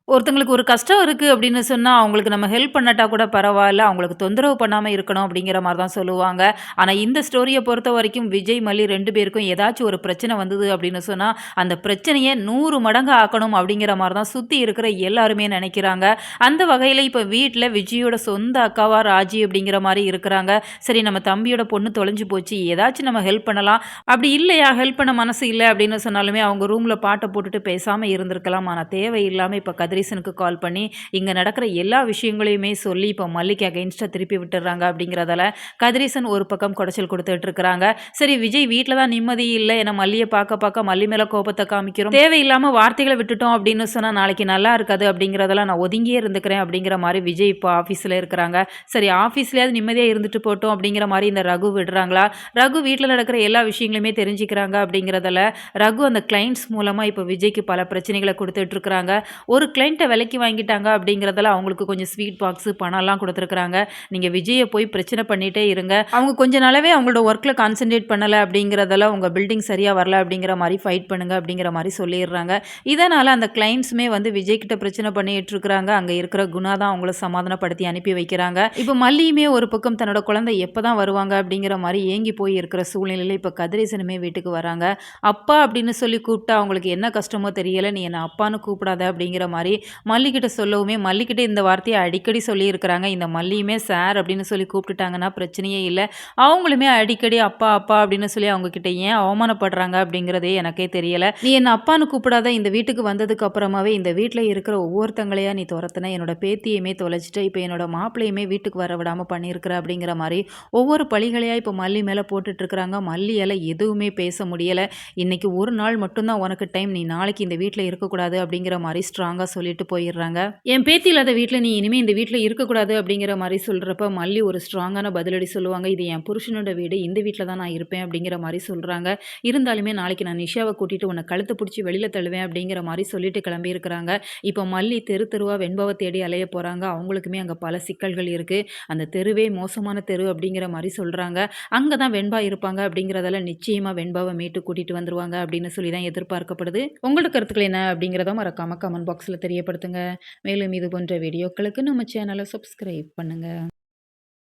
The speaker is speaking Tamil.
ஒருத்தங்களுக்கு ஒரு கஷ்டம் இருக்கு அப்படின்னு சொன்னா, அவங்களுக்கு நம்ம ஹெல்ப் பண்ணட்டா கூட பரவால்ல. அவங்களுக்கு தொந்தரவு பண்ணாம இருக்கணும் அப்படிங்கிற மாரி தான் சொல்லுவாங்க. ஆனா இந்த ஸ்டோரிய பொறுத்தவரைக்கும் விஜய், மல்லி 2 பேருக்கும் ஏதாச்சும் ஒரு பிரச்சனை வந்தது அப்படின்னு சொன்னா, அந்த பிரச்சனைய 100 மடங்கு ஆக்கணும் அப்படிங்கிற மாரி தான் சுத்தி இருக்கிற எல்லாருமே நெனைக்கிறாங்க. அந்த வகையில இப்ப வீட்ல விஜயோட சொந்த அக்காவா ராஜி அப்படிங்கிற மாரி இருக்கிறாங்க. சரி நம்ம தம்பியோட பொண்ணு தொலைஞ்சு போச்சு. ஏதாச்சும் நம்ம ஹெல்ப் பண்ணலாம். அப்படி இல்லையா ஹெல்ப் பண்ண மனசு இல்ல அப்படின்னு சொன்னாலுமே, அவங்க ரூம்ல பாட்ட போட்டுட்டு பேசாம இருந்திருக்கலாம். ஆனா தேவையில்லாம இப்ப கதிரேசனுக்கு கால் பண்ணி, இங்க நடக்கிற எல்லா விஷயங்களையுமே சொல்லி, இப்போ மல்லிக்கு அகைன்ஸ்ட்டா திருப்பி விட்டுர்றாங்க அப்படிங்கிறதால, கதிரேசன் ஒரு பக்கம் குடைச்சல் குடுத்துட்டு இருக்கிறாங்க. சரி விஜய் வீட்ல தான் நிம்மதி இல்ல. ஏன்னா மல்லிய பாக்க பாக்க மல்லி மேல கோபத்த காமிக்கிறோம். தேவையில்லாம வார்த்தைகள விட்டுட்டோம் அப்படின்னு சொன்னா, நாளைக்கு நல்லா இருக்காது அப்படிங்கிறதெல்லாம் நான் ஒதுங்கியே இருந்துக்கிறேன் அப்படிங்கிற மாரி விஜய் இப்போ ஆஃபீஸ்ல இருக்கிறாங்க. சரி ஆஃபீஸ்லயாவது நிம்மதியா இருந்துட்டு போட்டும் அப்படிங்கிற மாரி இந்த ரகு விடுறாங்களா? ரகு வீட்ல நடக்கிற எல்லா விஷயங்களையுமே தெரிஞ்சுக்கிறாங்க அப்படிங்கிறதால, ரகு அந்த கிளையண்ட்ஸ் மூலமா இப்போ விஜய்க்கு பல பிரச்சனைகள குடுத்துட்டு இருக்கிறாங்க. ஒரு கிளையண்ட்ட விலைக்கு வாங்கிட்டாங்க அப்படிங்கிறதால அவங்களுக்கு கொஞ்சம் ஸ்வீட் பாக்ஸு, பணம்லாம் குடுத்துருக்காங்க. நீங்க விஜய போய் பிரச்சனை பண்ணிட்டே இருங்க. அவங்க கொஞ்ச நாளாவே அவங்களோட ஒர்க்ல கான்சன்ட்ரேட் பண்ணல அப்படிங்கிறதால உங்க பில்டிங் சரியா வரல அப்படிங்கிற மாரி ஃபைட் பண்ணுங்க அப்படிங்கிற மாரி சொல்லிர்றாங்க. இதனால அந்த கிளையண்ட்ஸுமே வந்து விஜய் கிட்ட பிரச்சனை பண்ணிட்டு இருக்கிறாங்க. அங்க இருக்கிற குணா தான் அவங்கள சமாதானப்படுத்தி அனுப்பி வைக்கிறாங்க. இப்ப மல்லியுமே ஒரு பக்கம் தன்னோட குழந்தை எப்பதான் வருவாங்க அப்படிங்கிற மாரி ஏங்கி போய் இருக்கிற சூழ்நிலையில இப்ப கதிரேசனுமே வீட்டுக்கு வராங்க. அப்பா அப்படின்னு சொல்லி கூப்பிட்டா அவங்களுக்கு என்ன கஷ்டமோ தெரியல. நீ என்ன அப்பான்னு கூப்பிடாத அப்படிங்கிற மாரி மல்லிகிட்ட சொல்லவுமே, மல்லிகிட்ட இந்த வார்த்தைய அடிக்கடி சொல்லியிருக்கிறாங்க. இந்த மல்லியுமே சார் அப்படின்னு சொல்லி கூப்பிட்டுட்டாங்கன்னா பிரச்சனையே இல்ல. அவங்களுமே அடிக்கடி அப்பா, அப்பா அப்படின்னு சொல்லி அவங்க கிட்ட ஏன் அவமானப்படுறாங்க அப்படிங்கிறதே எனக்கே தெரியல. நீ என்ன அப்பான்னு கூப்பிடாத இந்த வீட்டுக்கு வந்ததுக்கு அப்புறமாவே இந்த வீட்ல இருக்கிற ஒவ்வொருத்தங்களையா நீ தொரத்துன. என்னோட பேத்தியுமே தொலைச்சுட்ட. இப்ப என்னோட மாப்பிள்ளையுமே வீட்டுக்கு வர விடாம பண்ணியிருக்கிற அப்படிங்கிற மாரி ஒவ்வொரு பழிகளையா இப்ப மல்லி மேல போட்டுட்டு இருக்கிறாங்க. மல்லியால எதுவுமே பேச முடியல. இன்னைக்கு ஒரு நாள் மட்டும் தான் உனக்கு டைம். நீ நாளைக்கு இந்த வீட்ல இருக்கக்கூடாது அப்படிங்கிற மாரி ஸ்ட்ராங்கா சொல்லிட்டு போயிர்றாங்க. என் பேத்தி இல்லாத வீட்ல நீ இனிமே இந்த வீட்ல இருக்கக்கூடாது அப்படிங்கிற மாரி சொல்றப்ப, மல்லி ஒரு ஸ்ட்ராங்கான பதிலடி சொல்லுவாங்க. இது என் புருஷனோட வீடு. இந்த வீட்ல தான் நான் இருப்பேன் அப்படிங்கிற மாரி சொல்றாங்க. இருந்தாலுமே நாளைக்கு நான் நிஷாவ கூட்டிட்டு உன்ன கழுத்த புடிச்சு வெளில தள்ளுவேன் அப்படிங்கிற மாரி சொல்லிட்டு கிளம்பியிருக்கிறாங்க. இப்போ மல்லி தெரு தெருவா வெண்பாவ தேடி அலைய போறாங்க. அவங்களுக்குமே அங்க பல சிக்கல்கள் இருக்கு. அந்த தெருவே மோசமான தெரு அப்படிங்கிற மாரி சொல்றாங்க. அங்க தான் வெண்பா இருப்பாங்க அப்படிங்கிறதால நிச்சயமா வெண்பாவ மீட்டு கூட்டிட்டு வந்துருவாங்க அப்படின்னு சொல்லி தான் எதிர்பார்க்கப்படுது. உங்களோட கருத்துக்கள் என்ன அப்படிங்கிறத மறக்காம கமெண்ட் பாக்ஸ்ல தெரியப்படுத்துங்க. மேலும் இது போன்ற வீடியோக்களுக்கு நம்ம சேனலை சப்ஸ்கிரைப் பண்ணுங்க.